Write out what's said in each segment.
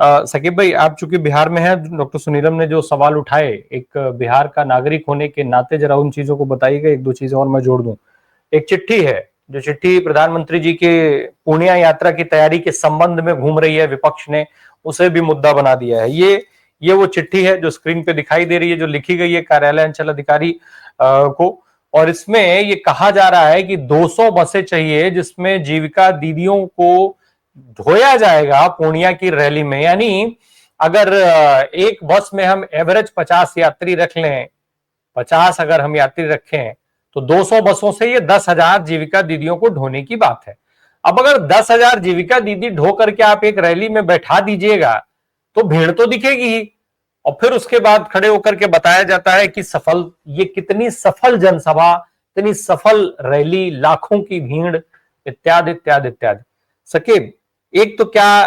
सकीब भाई, आप चूंकि बिहार में हैं, डॉक्टर सुनीलम ने जो सवाल उठाए, एक बिहार का नागरिक होने के नाते जरा उन चीजों को बताइएगा। एक दो चीजें और मैं जोड़ दूं। एक चिट्ठी है, जो चिट्ठी प्रधानमंत्री जी के पूर्णिया यात्रा की तैयारी के संबंध में घूम रही है, विपक्ष ने उसे भी मुद्दा बना दिया है। ये वो चिट्ठी है जो स्क्रीन पे दिखाई दे रही है, जो लिखी गई है कार्यालय अंचल अधिकारी को। और इसमें ये कहा जा रहा है कि 200 बसें चाहिए, जिसमें जीविका दीदियों को ढोया जाएगा पूर्णिया की रैली में। यानी अगर एक बस में हम एवरेज 50 यात्री रख लें, 50 अगर हम यात्री रखें, तो 200 बसों से ये 10,000 जीविका दीदियों को ढोने की बात है। अब अगर 10,000 जीविका दीदी ढो करके आप एक रैली में बैठा दीजिएगा, तो भीड़ तो दिखेगी ही। और फिर उसके बाद खड़े होकर के बताया जाता है कि ये कितनी सफल जनसभा, इतनी सफल रैली, लाखों की भीड़, इत्यादि इत्यादि इत्यादि। सकीब, एक तो क्या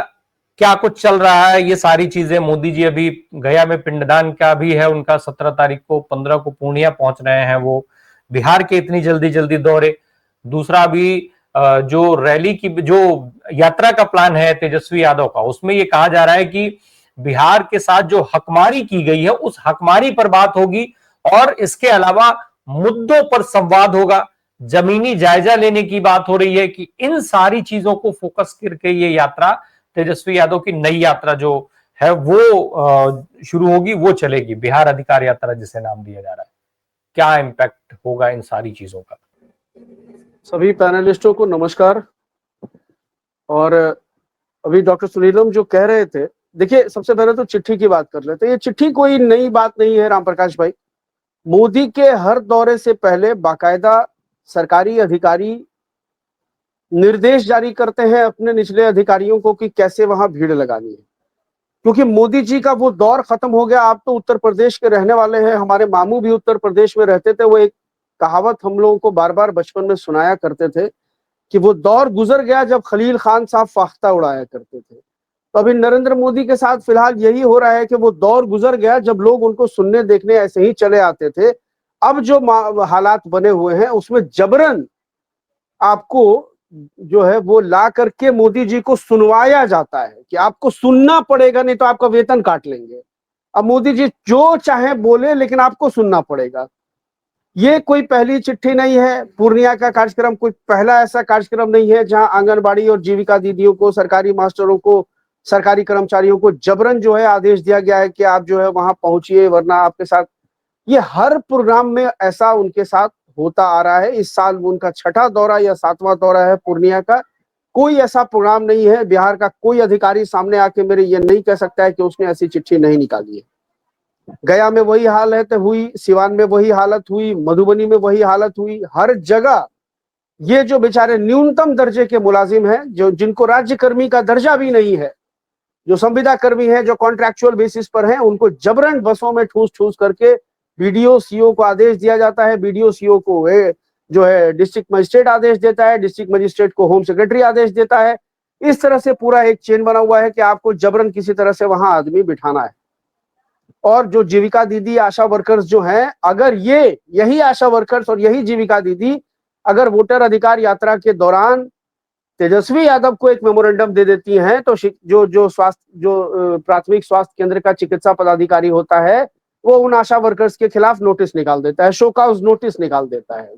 क्या कुछ चल रहा है, ये सारी चीजें। मोदी जी अभी गया में पिंडदान का भी है उनका, 17 तारीख को, 15 को पूर्णिया पहुंच रहे हैं वो। बिहार के इतनी जल्दी जल्दी दौरे। दूसरा भी जो रैली की, जो यात्रा का प्लान है तेजस्वी यादव का, उसमें ये कहा जा रहा है कि बिहार के साथ जो हकमारी की गई है, उस हकमारी पर बात होगी। और इसके अलावा मुद्दों पर संवाद होगा, जमीनी जायजा लेने की बात हो रही है कि इन सारी चीजों को फोकस करके ये यात्रा, तेजस्वी यादव की नई यात्रा जो है वो शुरू होगी, वो चलेगी, बिहार अधिकार यात्रा जिसे नाम दिया जा रहा है। क्या इम्पैक्ट होगा इन सारी चीजों का? सभी पैनलिस्टों को नमस्कार। और अभी डॉक्टर सुनीलम जो कह रहे थे, देखिए सबसे पहले तो चिट्ठी की बात कर लेते हैं। ये चिट्ठी कोई नई बात नहीं है राम प्रकाश भाई। मोदी के हर दौरे से पहले बाकायदा सरकारी अधिकारी निर्देश जारी करते हैं अपने निचले अधिकारियों को कि कैसे वहां भीड़ लगानी है, क्योंकि मोदी जी का वो दौर खत्म हो गया। आप तो उत्तर प्रदेश के रहने वाले हैं, हमारे मामू भी उत्तर प्रदेश में रहते थे। वो एक कहावत हम लोगों को बार बार बचपन में सुनाया करते थे कि वो दौर गुजर गया जब खलील खान साहब फाख्ता उड़ाया करते थे। तो अभी नरेंद्र मोदी के साथ फिलहाल यही हो रहा है कि वो दौर गुजर गया जब लोग उनको सुनने देखने ऐसे ही चले आते थे। अब जो हालात बने हुए हैं उसमें जबरन आपको जो है वो ला करके मोदी जी को सुनवाया जाता है कि आपको सुनना पड़ेगा, नहीं तो आपका वेतन काट लेंगे। अब मोदी जी जो चाहे बोले, लेकिन आपको सुनना पड़ेगा। ये कोई पहली चिट्ठी नहीं है। पूर्णिया का कार्यक्रम कोई पहला ऐसा कार्यक्रम नहीं है जहां आंगनबाड़ी और जीविका दीदियों को, सरकारी मास्टरों को, सरकारी कर्मचारियों को जबरन जो है आदेश दिया गया है कि आप जो है वहां पहुंचिए वरना आपके साथ। ये हर प्रोग्राम में ऐसा उनके साथ होता आ रहा है। इस साल उनका 6ठा दौरा या 7वां दौरा है पूर्णिया का। कोई ऐसा प्रोग्राम नहीं है, बिहार का कोई अधिकारी सामने आके मेरे ये नहीं कह सकता है कि उसने ऐसी चिट्ठी नहीं निकाली है। गया में वही हालत हुई, सिवान में वही हालत हुई, मधुबनी में वही हालत हुई। हर जगह ये जो बेचारे न्यूनतम दर्जे के मुलाजिम हैं, जो जिनको राज्य कर्मी का दर्जा भी नहीं है, जो संविदा कर्मी है, जो कॉन्ट्रैक्चुअल बेसिस पर हैं, उनको जबरन बसों में ठूस ठूस करके बीडीओ सीओ को आदेश दिया जाता है। बीडीओ सीओ को जो है डिस्ट्रिक्ट मजिस्ट्रेट आदेश देता है, डिस्ट्रिक्ट मजिस्ट्रेट को होम सेक्रेटरी आदेश देता है। इस तरह से पूरा एक चेन बना हुआ है कि आपको जबरन किसी तरह से वहां आदमी बिठाना है। और जो जीविका दीदी, आशा वर्कर्स जो हैं, अगर यही आशा वर्कर्स और यही जीविका दीदी अगर वोटर अधिकार यात्रा के दौरान तेजस्वी यादव को एक मेमोरेंडम दे देती हैं, तो जो प्राथमिक स्वास्थ्य केंद्र का चिकित्सा पदाधिकारी होता है, वो उन आशा वर्कर्स के खिलाफ नोटिस निकाल देता है, शो कॉज नोटिस निकाल देता है।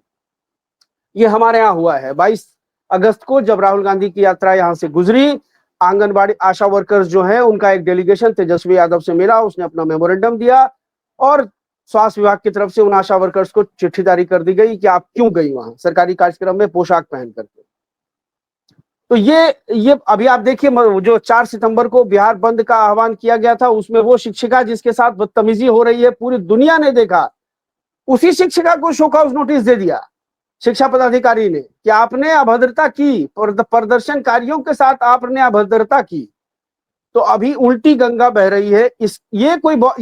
ये हमारे यहाँ हुआ है 22 अगस्त को, जब राहुल गांधी की यात्रा यहाँ से गुजरी। आंगनबाड़ी आशा वर्कर्स जो है, उनका एक डेलीगेशन तेजस्वी यादव से मिला, उसने अपना मेमोरेंडम दिया और स्वास्थ्य विभाग की तरफ से उन आशा वर्कर्स को चिट्ठी जारी कर दी गई कि आप क्यों गई वहां सरकारी कार्यक्रम में पोशाक पहन करके। तो ये अभी आप देखिए, जो 4 सितंबर को बिहार बंद का आह्वान किया गया था, उसमें वो शिक्षिका जिसके साथ बदतमीजी हो रही है पूरी दुनिया ने देखा, उसी शिक्षिका को शो कॉज नोटिस दे दिया शिक्षा पदाधिकारी ने कि आपने अभद्रता की, प्रदर्शनकारियों के साथ आपने अभद्रता की। तो अभी उल्टी गंगा बह रही है।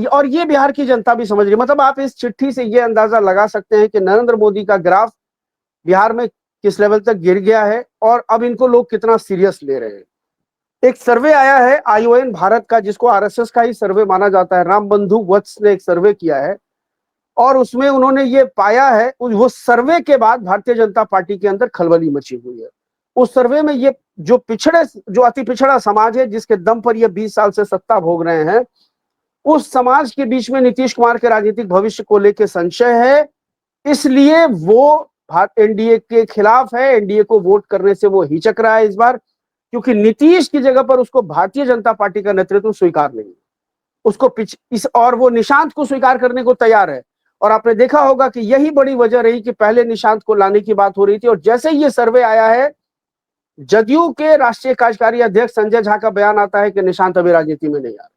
और ये बिहार की जनता भी समझ रही है। मतलब आप इस चिट्ठी से ये अंदाजा लगा सकते हैं कि नरेंद्र मोदी का ग्राफ बिहार में किस लेवल तक गिर गया है और अब इनको लोग कितना सीरियस ले रहे हैं। एक सर्वे आया है ION भारत का, जिसको RSS का ही सर्वे माना जाता है, राम बंधु वत्स ने एक सर्वे किया है और उसमें उन्होंने ये पाया है, वो सर्वे के बाद भारतीय जनता पार्टी के अंदर खलबली मची हुई है। उस सर्वे में ये जो अति पिछड़ा समाज है, जिसके दम पर ये 20 साल से सत्ता भोग रहे हैं, उस समाज के बीच में नीतीश कुमार के राजनीतिक भविष्य को लेकर संशय है। इसलिए वो एनडीए के खिलाफ है। एनडीए को वोट करने से वो हिचक रहा है इस बार, क्योंकि नीतीश की जगह पर उसको भारतीय जनता पार्टी का नेतृत्व स्वीकार नहीं है। उसको और वो निशांत को स्वीकार करने को तैयार है। और आपने देखा होगा कि यही बड़ी वजह रही कि पहले निशांत को लाने की बात हो रही थी, और जैसे ही ये सर्वे आया है, जदयू के राष्ट्रीय कार्यकारी अध्यक्ष संजय झा का बयान आता है कि निशांत अभी राजनीति में नहीं आ रहे।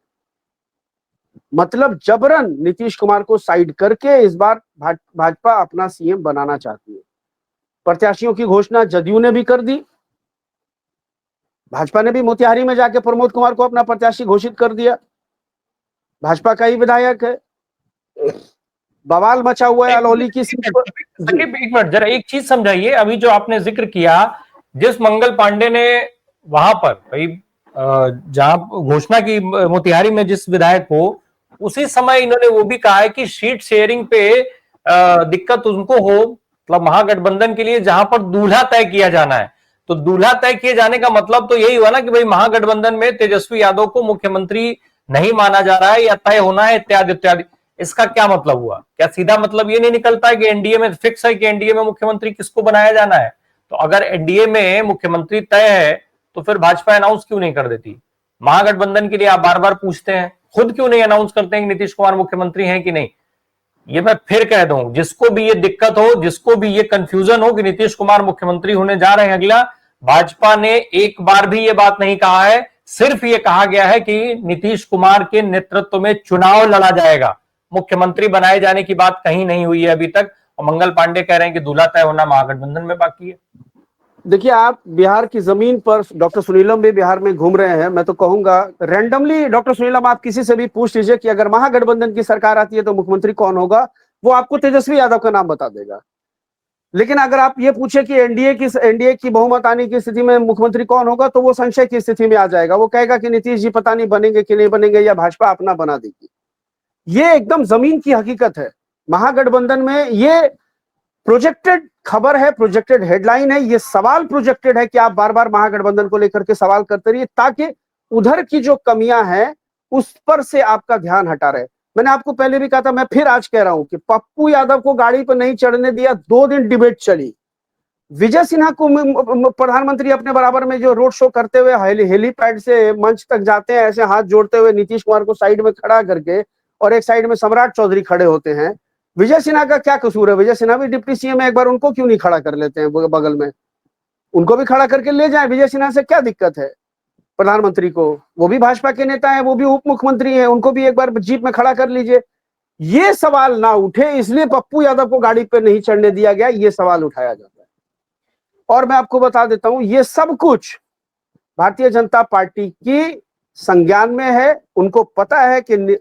मतलब जबरन नीतीश कुमार को साइड करके इस बार भाजपा अपना सीएम बनाना चाहती है। प्रत्याशियों की घोषणा जदयू ने भी कर दी, भाजपा ने भी मोतिहारी में जाके प्रमोद कुमार को अपना प्रत्याशी घोषित कर दिया। भाजपा का ही विधायक है। बवाल मचा हुआ है अलौली की सीट पर। एक मिनट जरा एक चीज समझाइए। अभी जो आपने जिक्र किया, जिस मंगल पांडे ने वहां पर भाई जहां घोषणा की मोतिहारी में जिस विधायक को, उसी समय इन्होंने वो भी कहा है कि सीट शेयरिंग पे दिक्कत उनको हो, मतलब महागठबंधन के लिए जहां पर दूल्हा तय किया जाना है। तो दूल्हा तय किए जाने का मतलब तो यही हुआ ना कि भाई महागठबंधन में तेजस्वी यादव को मुख्यमंत्री नहीं माना जा रहा है या तय होना है इत्यादि इत्यादि। इसका क्या मतलब हुआ? क्या सीधा मतलब ये नहीं निकलता है कि एनडीए में फिक्स है कि एनडीए में मुख्यमंत्री किसको बनाया जाना है? तो अगर एनडीए में मुख्यमंत्री तय है तो फिर भाजपा अनाउंस क्यों नहीं कर देती? महागठबंधन के लिए आप बार बार पूछते हैं, खुद क्यों नहीं अनाउंस करते हैं कि नीतीश कुमार मुख्यमंत्री हैं कि नहीं? ये मैं फिर कह दूं, जिसको भी ये दिक्कत हो, जिसको भी ये कंफ्यूजन हो कि नीतीश कुमार मुख्यमंत्री होने जा रहे हैं अगला, भाजपा ने एक बार भी ये बात नहीं कहा है। सिर्फ ये कहा गया है कि नीतीश कुमार के नेतृत्व में चुनाव लड़ा जाएगा, मुख्यमंत्री बनाए जाने की बात कहीं नहीं हुई है अभी तक। और मंगल पांडे कह रहे हैं कि दूल्हा तय होना महागठबंधन में बाकी है। देखिए, आप बिहार की जमीन पर, डॉक्टर सुनीलम भी बिहार में घूम रहे हैं। मैं तो कहूंगा रैंडमली डॉक्टर सुनीलम आप किसी से भी पूछ लीजिए कि अगर महागठबंधन की सरकार आती है तो मुख्यमंत्री कौन होगा, वो आपको तेजस्वी यादव का नाम बता देगा। लेकिन अगर आप ये पूछे कि एनडीए की बहुमत आने की स्थिति में मुख्यमंत्री कौन होगा, तो वो संशय की स्थिति में आ जाएगा। वो कहेगा कि नीतीश जी पता नहीं बनेंगे कि नहीं बनेंगे, या भाजपा अपना बना देगी। ये एकदम जमीन की हकीकत है। महागठबंधन में ये प्रोजेक्टेड खबर है, प्रोजेक्टेड हेडलाइन है। ये सवाल प्रोजेक्टेड है कि आप बार बार महागठबंधन को लेकर के सवाल करते रहिए, ताकि उधर की जो कमियां हैं उस पर से आपका ध्यान हटा रहे। मैंने आपको पहले भी कहा था, मैं फिर आज कह रहा हूं कि पप्पू यादव को गाड़ी पर नहीं चढ़ने दिया। 2 दिन डिबेट चली। विजय सिन्हा को प्रधानमंत्री अपने बराबर में जो रोड शो करते हुए हेलीपैड से मंच तक जाते हैं, ऐसे हाथ जोड़ते हुए नीतीश कुमार को साइड में खड़ा करके, और एक साइड में सम्राट चौधरी खड़े होते हैं। विजय सिन्हा का क्या कसूर है? विजय सिन्हा भी डिप्टी सीएम है, एक बार उनको क्यों नहीं खड़ा कर लेते हैं बगल में? उनको भी खड़ा करके ले जाए। विजय सिन्हा से क्या दिक्कत है प्रधानमंत्री को? वो भी भाजपा के नेता है, वो भी उप मुख्यमंत्री है, उनको भी एक बार जीप में खड़ा कर लीजिए। ये सवाल ना उठे, इसलिए पप्पू यादव को गाड़ी पे नहीं चढ़ने दिया गया, ये सवाल उठाया जाता है। और मैं आपको बता देता हूं, ये सब कुछ भारतीय जनता पार्टी की संज्ञान में है। उनको पता है कि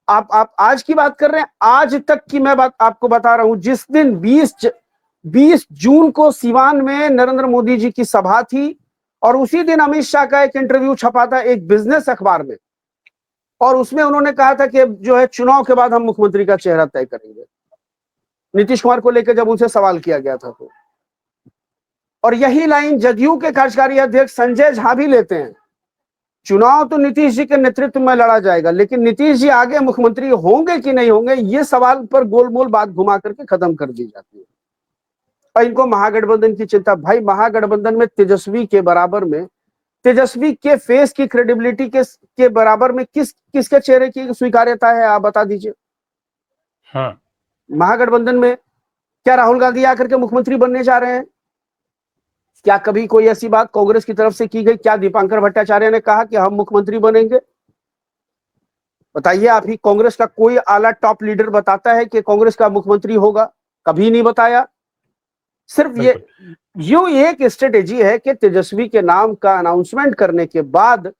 आप आज की बात कर रहे हैं, आज तक की मैं बात आपको बता रहा हूं। जिस दिन 20 जून को सिवान में नरेंद्र मोदी जी की सभा थी, और उसी दिन अमित शाह का एक इंटरव्यू छपा था एक बिजनेस अखबार में, और उसमें उन्होंने कहा था कि जो है चुनाव के बाद हम मुख्यमंत्री का चेहरा तय करेंगे, नीतीश कुमार को लेकर जब उनसे सवाल किया गया था तो। और यही लाइन जदयू के कार्यकारी अध्यक्ष संजय झा भी लेते हैं। चुनाव तो नीतीश जी के नेतृत्व में लड़ा जाएगा, लेकिन नीतीश जी आगे मुख्यमंत्री होंगे कि नहीं होंगे, ये सवाल पर गोलमोल बात घुमा करके खत्म कर दी जाती है। और इनको महागठबंधन की चिंता। भाई, महागठबंधन में तेजस्वी के बराबर में, तेजस्वी के फेस की क्रेडिबिलिटी के बराबर में किसके चेहरे की स्वीकार्यता है? आप बता दीजिए। हाँ। महागठबंधन में क्या राहुल गांधी आकर के मुख्यमंत्री बनने जा रहे हैं? क्या कभी कोई ऐसी बात कांग्रेस की तरफ से की गई? क्या दीपांकर भट्टाचार्य ने कहा कि हम मुख्यमंत्री बनेंगे? बताइए आप ही। कांग्रेस का कोई आला टॉप लीडर बताता है कि कांग्रेस का मुख्यमंत्री होगा? कभी नहीं बताया। सिर्फ ये एक स्ट्रेटेजी है कि तेजस्वी के नाम का अनाउंसमेंट करने के बाद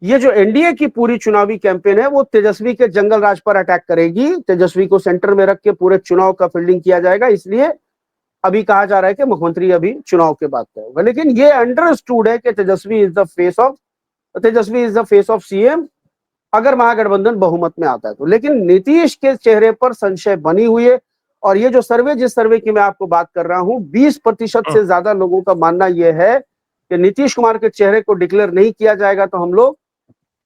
ये जो एनडीए की पूरी चुनावी कैंपेन है वो तेजस्वी के जंगल राज पर अटैक करेगी। तेजस्वी को सेंटर में रख के पूरे चुनाव का फील्डिंग किया जाएगा। इसलिए अभी कहा जा रहा है कि मुख्यमंत्री अभी चुनाव के बाद तय होगा। लेकिन ये अंडरस्टूड है कि Tejashwi is the face of CM अगर महागठबंधन बहुमत में आता है तो। लेकिन नीतीश के चेहरे पर संशय बनी हुई है। और ये जो सर्वे, जिस सर्वे की मैं आपको बात कर रहा हूं, 20% से ज्यादा लोगों का मानना यह है कि नीतीश कुमार के चेहरे को डिक्लेयर नहीं किया जाएगा तो हम लोग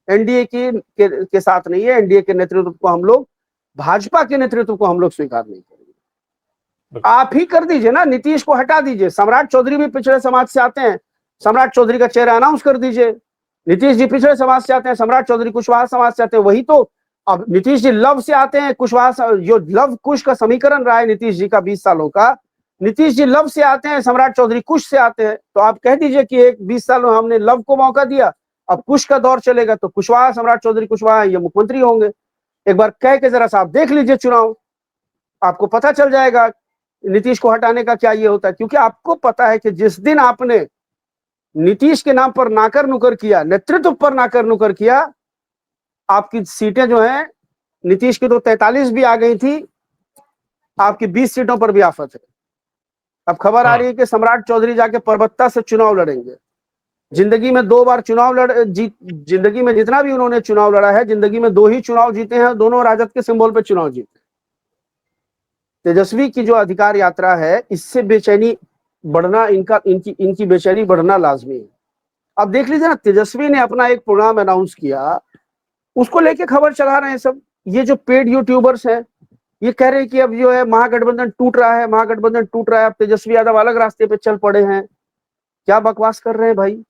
एनडीए के साथ नहीं है, एनडीए के नेतृत्व को हम लोग, भाजपा के नेतृत्व को हम लोग स्वीकार नहीं करेंगे। आप ही कर दीजिए ना, नीतीश को हटा दीजिए। सम्राट चौधरी भी पिछड़े समाज से आते हैं, सम्राट चौधरी का चेहरा अनाउंस कर दीजिए। नीतीश जी पिछड़े समाज से आते हैं, सम्राट चौधरी कुशवाहा समाज से आते हैं, वही तो। अब नीतीश जी लव से आते हैं, कुशवाहा जो लव कुश का समीकरण रहा है नीतीश जी का 20 सालों का, नीतीश जी लव से आते हैं, सम्राट चौधरी कुश से आते हैं। तो आप कह दीजिए कि एक 20 साल में हमने लव को मौका दिया, अब कुश का दौर चलेगा तो कुशवाहा, सम्राट चौधरी कुशवाहा ये मुख्यमंत्री होंगे। एक बार कह के जरा सा आप देख लीजिए चुनाव, आपको पता चल जाएगा नीतीश को हटाने का क्या ये होता है। क्योंकि आपको पता है कि जिस दिन आपने नीतीश के नाम पर नाकर नुकर किया, नेतृत्व पर नाकर नुकर किया, आपकी सीटें जो हैं, नीतीश की तो 43 भी आ गई थी, आपकी 20 सीटों पर भी आफत है। अब खबर आ रही है कि सम्राट चौधरी जाके परबत्ता से चुनाव लड़ेंगे। जिंदगी में 2 बार चुनाव जिंदगी में जितना भी उन्होंने चुनाव लड़ा है, जिंदगी में 2 ही चुनाव जीते हैं, दोनों राजद के सिंबल पे चुनाव जीते। तेजस्वी की जो अधिकार यात्रा है, इससे बेचैनी बढ़ना, इनकी बेचैनी बढ़ना लाजमी है। अब देख लीजिए ना, तेजस्वी ने अपना एक प्रोग्राम अनाउंस किया, उसको लेके खबर चला रहे हैं सब। ये जो पेड यूट्यूबर्स हैं, ये कह रहे हैं कि अब जो है महागठबंधन टूट रहा है, महागठबंधन टूट रहा है, अब तेजस्वी यादव अलग रास्ते पे चल पड़े हैं। क्या बकवास कर रहे हैं भाई।